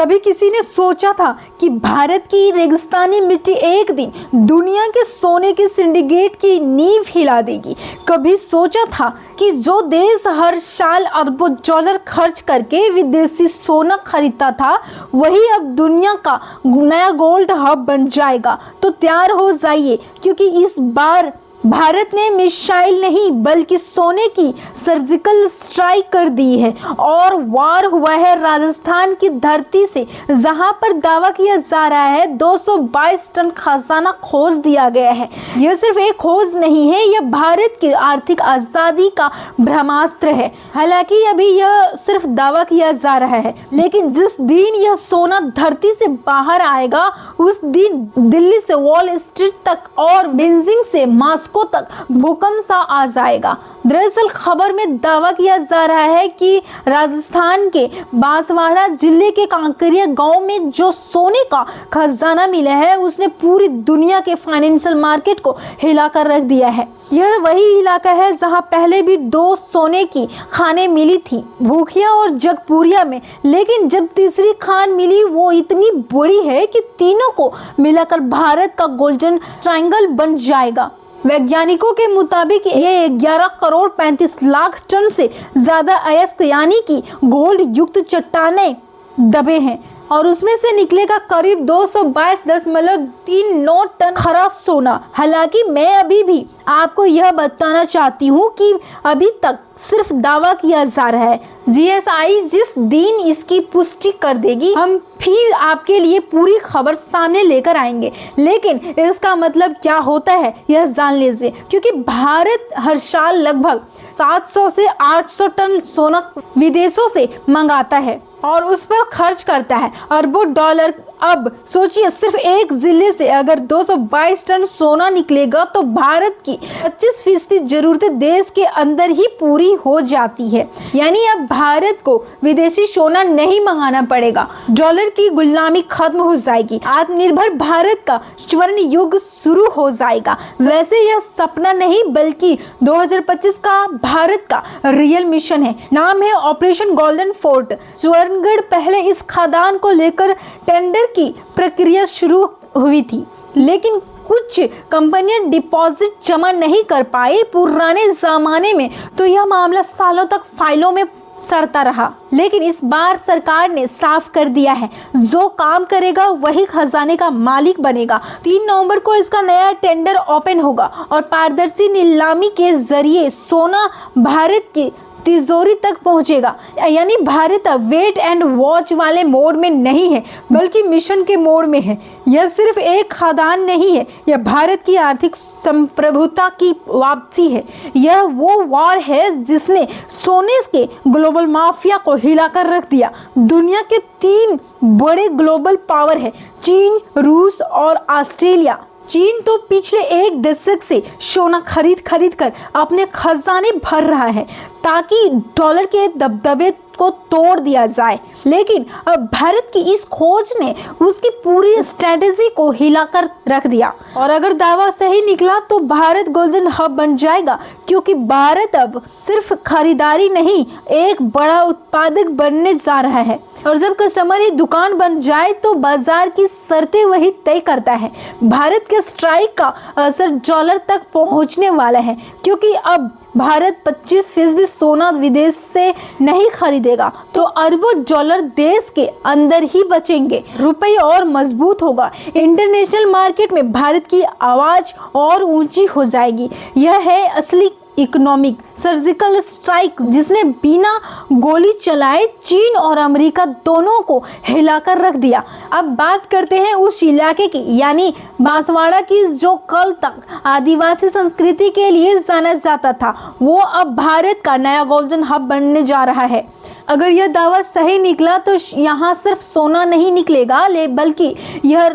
कभी किसी ने सोचा था कि भारत की रेगिस्तानी मिट्टी एक दिन दुनिया के सोने के सिंडिकेट की नींव हिला देगी? कभी सोचा था कि जो देश हर साल अरबों डॉलर खर्च करके विदेशी सोना खरीदता था, वही अब दुनिया का नया गोल्ड हब बन जाएगा? तो तैयार हो जाइए, क्योंकि इस बार भारत ने मिसाइल नहीं बल्कि सोने की सर्जिकल स्ट्राइक कर दी है और वार हुआ है राजस्थान की धरती से, जहां पर दावा किया जा रहा है 222 टन खजाना खोज दिया गया है। यह सिर्फ एक खोज नहीं है, यह भारत की आर्थिक आज़ादी का ब्रह्मास्त्र है। हालांकि अभी यह सिर्फ दावा किया जा रहा है, लेकिन जिस दिन यह सोना धरती से बाहर आएगा, उस दिन दिल्ली से वॉल स्ट्रीट तक और बीजिंग से मॉस्को तक भूकंप सा आ जाएगा। दरअसल खबर में दावा किया जा रहा है कि राजस्थान के बांसवाड़ा जिले के कांकरिया गांव में जो सोने का खजाना मिला है, उसने पूरी दुनिया के फाइनेंशियल मार्केट को हिलाकर रख दिया है। यह वही इलाका है जहां पहले भी 2 सोने की खानें मिली थी, भूखिया और जगपुरिया में, लेकिन जब तीसरी खान मिली वो इतनी बड़ी है कि तीनों को मिलाकर भारत का गोल्डन ट्रायंगल बन जाएगा। वैज्ञानिकों के मुताबिक ये 11 करोड़ 35 लाख टन से ज्यादा अयस्क यानी कि गोल्ड युक्त चट्टानें दबे हैं और उसमें से निकलेगा करीब 222.39 टन खरा सोना। हालांकि मैं अभी भी आपको यह बताना चाहती हूँ कि अभी तक सिर्फ दावा किया जा रहा है। जीएसआई जिस दिन इसकी पुष्टि कर देगी, हम फिर आपके लिए पूरी खबर सामने लेकर आएंगे। लेकिन इसका मतलब क्या होता है यह जान लीजिए, क्योंकि भारत हर साल लगभग 700 से 800 टन सोना विदेशों से मंगाता है और उस पर खर्च करता है अरबों डॉलर। अब सोचिए, सिर्फ एक जिले से अगर 222 टन सोना निकलेगा तो भारत की 25% जरूरतें देश के अंदर ही पूरी हो जाती है। यानी अब भारत को विदेशी सोना नहीं मंगाना पड़ेगा, डॉलर की गुलामी खत्म हो जाएगी, आत्मनिर्भर भारत का स्वर्ण युग शुरू हो जाएगा। वैसे यह सपना नहीं बल्कि 2025 का भारत का रियल मिशन है। नाम है ऑपरेशन गोल्डन फोर्ट। स्वर्णगढ़ पहले इस खदान को लेकर टेंडर की प्रक्रिया शुरू हुई थी, लेकिन कुछ कंपनियां डिपॉजिट जमा नहीं कर पाई। पुराने जमाने में तो यह मामला सालों तक फाइलों में सड़ता रहा, लेकिन इस बार सरकार ने साफ कर दिया है, जो काम करेगा वही खजाने का मालिक बनेगा। 3 नवंबर को इसका नया टेंडर ओपन होगा और पारदर्शी नीलामी के जरिए सोना भारत की तिजोरी तक पहुंचेगा। यानी भारत अब वेट एंड वॉच वाले मोड में नहीं है, बल्कि मिशन के मोड में है। यह सिर्फ एक खदान नहीं है, यह भारत की आर्थिक संप्रभुता की वापसी है। यह वो वॉर है जिसने सोने के ग्लोबल माफिया को हिलाकर रख दिया। दुनिया के 3 बड़े ग्लोबल पावर है, चीन, रूस और ऑस्ट्रेलिया। चीन तो पिछले 1 दशक से सोना खरीद कर अपने खजाने भर रहा है ताकि डॉलर के दबदबे को तोड़ दिया जाए, लेकिन अब भारत की इस खोज ने उसकी पूरी स्ट्रेटेजी को हिलाकर रख दिया। और अगर दावा सही निकला तो भारत गोल्डन हब बन जाएगा, क्योंकि भारत अब सिर्फ खरीदारी नहीं, एक बड़ा उत्पादक बनने जा रहा है। और जब कस्टमर ही दुकान बन जाए तो बाजार की शर्तें वही तय करता है। भारत के स्ट्राइक का असर डॉलर तक पहुंचने वाला है, क्योंकि अब भारत 25% सोना विदेश से नहीं खरीदेगा तो अरबों डॉलर देश के अंदर ही बचेंगे, रुपये और मजबूत होगा। इंटरनेशनल मार्केट में भारत की आवाज और ऊंची हो जाएगी। यह है असली इकोनॉमिक सर्जिकल स्ट्राइक, जिसने बिना गोली चलाए चीन और अमेरिका दोनों को हिलाकर रख दिया। अब बात करते हैं उस इलाके की, यानी बांसवाड़ा की, जो कल तक आदिवासी संस्कृति के लिए जाना जाता था। वो अब भारत का नया गोल्डन हब बनने जा रहा है। अगर यह दावा सही निकला तो यहाँ सिर्फ सोना नहीं निकलेगा, बल्कि यह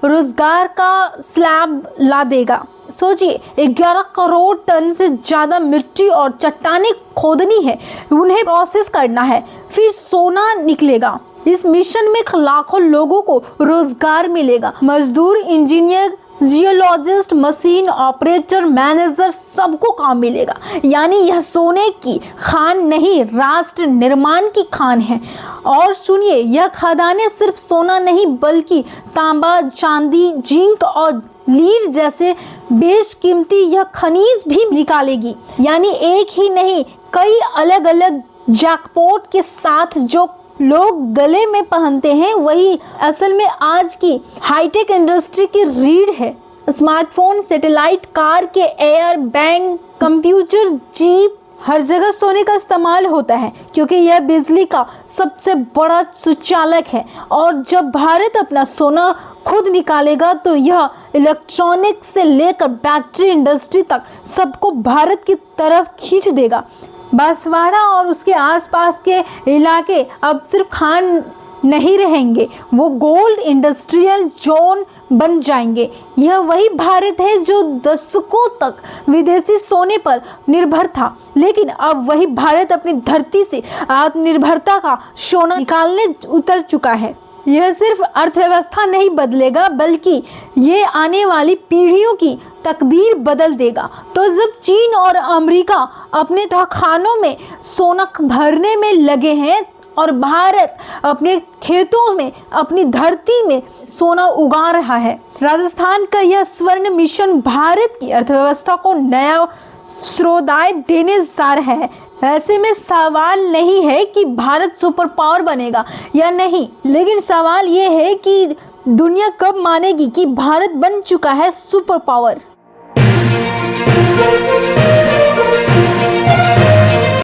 रोजगार का स्लैब ला देगा। सोचिए, 11 करोड़ टन से ज़्यादा मिट्टी और चट्टानें खोदनी है, उन्हें प्रोसेस करना है, फिर सोना निकलेगा। इस मिशन में लाखों लोगों को रोजगार मिलेगा। मजदूर, engineer, geologist, machine operator, manager सबको काम मिलेगा। यानी यह सोने की खान नहीं, राष्ट्र निर्माण की खान है। और सुनिए, यह खदानें सिर्फ सोना नहीं बल्कि तांबा, चांदी, जिंक और लीड जैसे बेशकीमती यह खनिज भी निकालेगी। यानी एक ही नहीं, कई अलग अलग जैकपॉट के साथ जो लोग गले में पहनते हैं वही असल में आज की हाईटेक इंडस्ट्री की रीढ़ है। स्मार्टफोन, सैटेलाइट, कार के एयर बैग, कंप्यूटर, जीप, हर जगह सोने का इस्तेमाल होता है क्योंकि यह बिजली का सबसे बड़ा सुचालक है। और जब भारत अपना सोना खुद निकालेगा तो यह इलेक्ट्रॉनिक से लेकर बैटरी इंडस्ट्री तक सबको भारत की तरफ खींच देगा। बांसवाड़ा और उसके आसपास के इलाके अब सिर्फ खान नहीं रहेंगे, वो गोल्ड इंडस्ट्रियल जोन बन जाएंगे। यह वही भारत है जो दशकों तक विदेशी सोने पर निर्भर था, लेकिन अब वही भारत अपनी धरती से आत्मनिर्भरता का सोना निकालने उतर चुका है। यह सिर्फ अर्थव्यवस्था नहीं बदलेगा बल्कि ये आने वाली पीढ़ियों की तकदीर बदल देगा। तो जब चीन और अमेरिका अपने तहखानों में सोना भरने में लगे हैं और भारत अपने खेतों में, अपनी धरती में सोना उगा रहा है, राजस्थान का यह स्वर्ण मिशन भारत की अर्थव्यवस्था को नया श्रोताएं देने जा रहा है। ऐसे में सवाल नहीं है कि भारत सुपर पावर बनेगा या नहीं, लेकिन सवाल ये है कि दुनिया कब मानेगी कि भारत बन चुका है सुपर पावर।